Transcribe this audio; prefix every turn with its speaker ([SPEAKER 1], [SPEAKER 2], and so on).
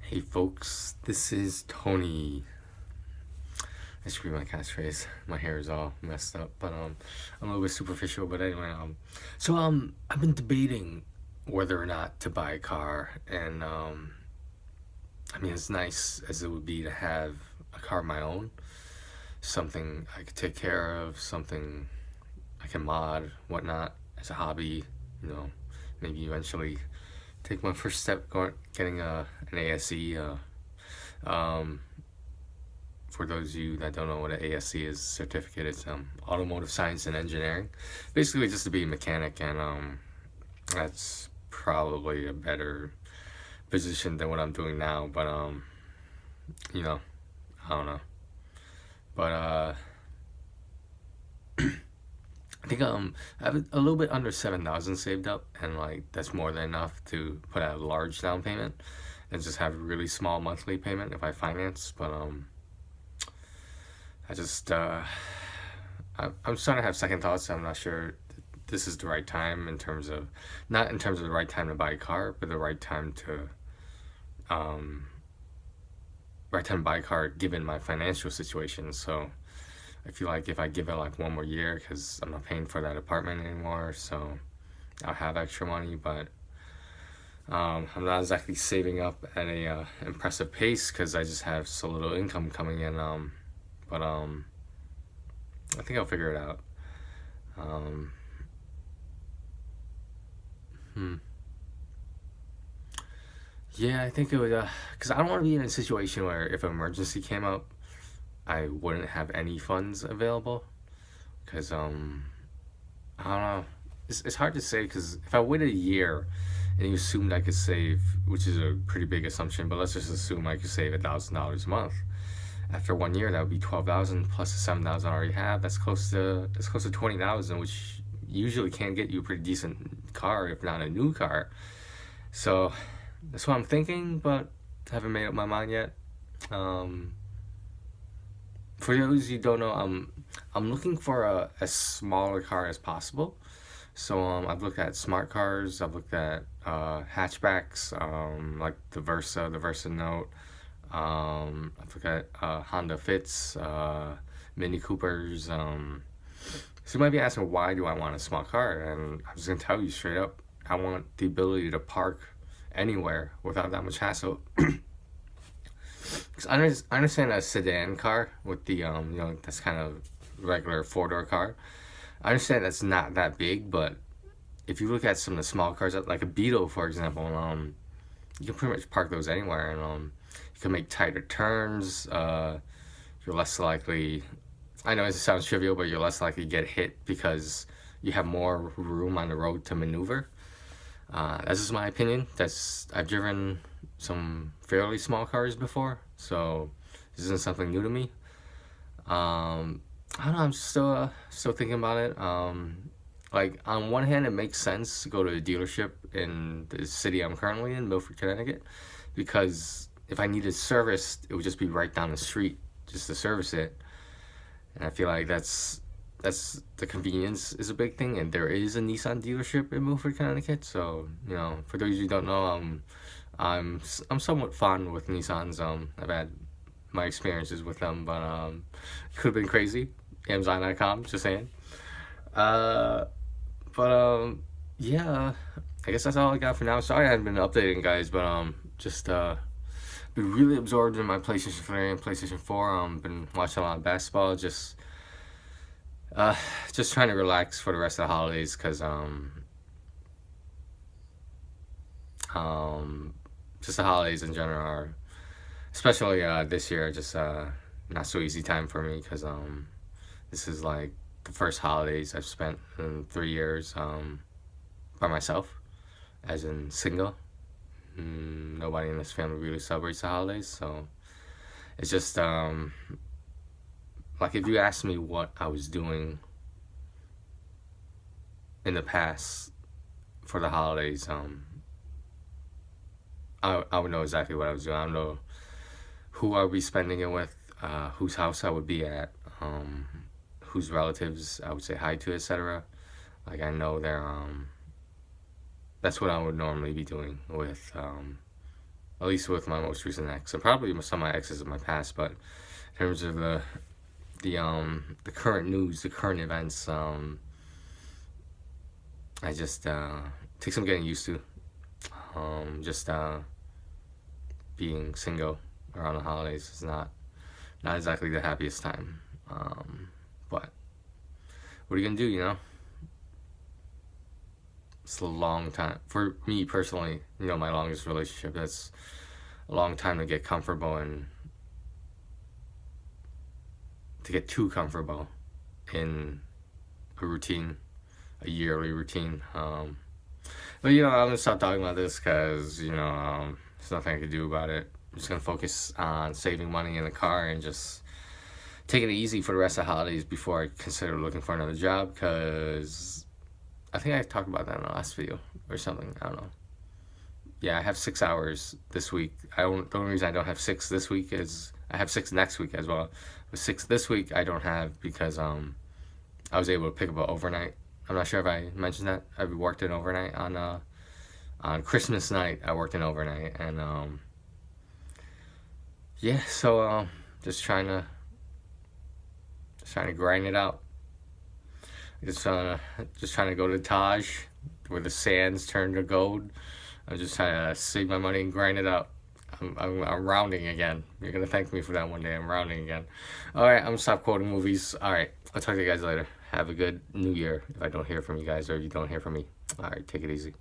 [SPEAKER 1] Hey folks, this is Tony. That should be my catchphrase. My hair is all messed up, but I'm a little bit superficial. But anyway, I've been debating whether or not to buy a car, and I mean, as nice as it would be to have a car of my own, something I could take care of, something I can mod, whatnot, as a hobby. You know, maybe eventually take my first step getting an ASE. Um, for those of you that don't know what an ASE is, certificate, it's automotive science and engineering. Basically, just to be a mechanic, and that's probably a better position than what I'm doing now. But you know, I don't know. But I think I have a little bit under 7,000 saved up, and like that's more than enough to put out a large down payment and just have a really small monthly payment if I finance. But I just I'm starting to have second thoughts. I'm not sure this is the right time in terms of, not in terms of the right time to buy a car, but the right time to buy a car given my financial situation. So I feel like if I give it like one more year, because I'm not paying for that apartment anymore, so I'll have extra money. But I'm not exactly saving up at a impressive pace because I just have so little income coming in. But I think I'll figure it out. Yeah, I think it would, because I don't want to be in a situation where if an emergency came up, I wouldn't have any funds available. Because, I don't know. It's hard to say, because if I waited a year and you assumed I could save, which is a pretty big assumption, but let's just assume I could save $1,000 a month. After 1 year, that would be 12,000 plus the 7,000 I already have. That's close to 20,000, which usually can get you a pretty decent car, if not a new car. So that's what I'm thinking, but haven't made up my mind yet. For those who don't know, I'm looking for a as smaller car as possible. So I've looked at smart cars. I've looked at hatchbacks, like the Versa Note. I've looked at Honda Fits, Mini Coopers. So you might be asking, why do I want a small car? And I'm just gonna tell you straight up, I want the ability to park anywhere without that much hassle. Because I understand a sedan car with the that's kind of regular four-door car. I understand that's not that big, but if you look at some of the small cars, like a Beetle, for example, you can pretty much park those anywhere, and you can make tighter turns. You're less likely. I know it sounds trivial, but you're less likely to get hit because you have more room on the road to maneuver. That's just my opinion. I've driven some fairly small cars before, so this isn't something new to me. I don't know. I'm still thinking about it. Like on one hand, it makes sense to go to a dealership in the city I'm currently in, Milford, Connecticut, because if I needed service, it would just be right down the street just to service it. And I feel like that's the convenience is a big thing, and there is a Nissan dealership in Milford, Connecticut. So for those of you who don't know, I'm somewhat fond with Nissans. I've had my experiences with them, but could have been crazy. Amazon.com, just saying. Yeah, I guess that's all I got for now. Sorry I haven't been updating, guys, but just been really absorbed in my PlayStation 3 and PlayStation 4. Been watching a lot of basketball, just trying to relax for the rest of the holidays, because just the holidays in general are, especially this year, just not so easy time for me, because this is like the first holidays I've spent in 3 years by myself, as in single. Nobody in this family really celebrates the holidays, so it's just like, if you asked me what I was doing in the past for the holidays, I would know exactly what I was doing. I don't know who I would be spending it with, whose house I would be at, whose relatives I would say hi to, etc. Like, I know that's what I would normally be doing with at least with my most recent ex, and probably some of my exes in my past. But in terms of the current news, the current events, I just take some getting used to. Just being single around the holidays is not exactly the happiest time. But what are you gonna do? You know, it's a long time for me personally. You know, my longest relationship. That's a long time to get comfortable and to get too comfortable in a routine, a yearly routine. But you know, I'm gonna stop talking about this because you know there's nothing I can do about it. I'm just gonna focus on saving money in the car and just taking it easy for the rest of the holidays before I consider looking for another job. Because I think I talked about that in the last video or something. I don't know. Yeah, I have 6 hours this week. The only reason I don't have 6 this week is I have 6 next week as well. But 6 this week I don't have because I was able to pick up an overnight. I'm not sure if I mentioned that. I worked an overnight on Christmas night. I worked an overnight, and yeah. So just trying to grind it out. Just trying to go to Taj, where the sands turn to gold. I'm just trying to save my money and grind it out. I'm rounding again. You're gonna thank me for that one day. I'm rounding again. All right, I'm gonna stop quoting movies. All right, I'll talk to you guys later. Have a good New Year. If I don't hear from you guys, or you don't hear from me, all right, take it easy.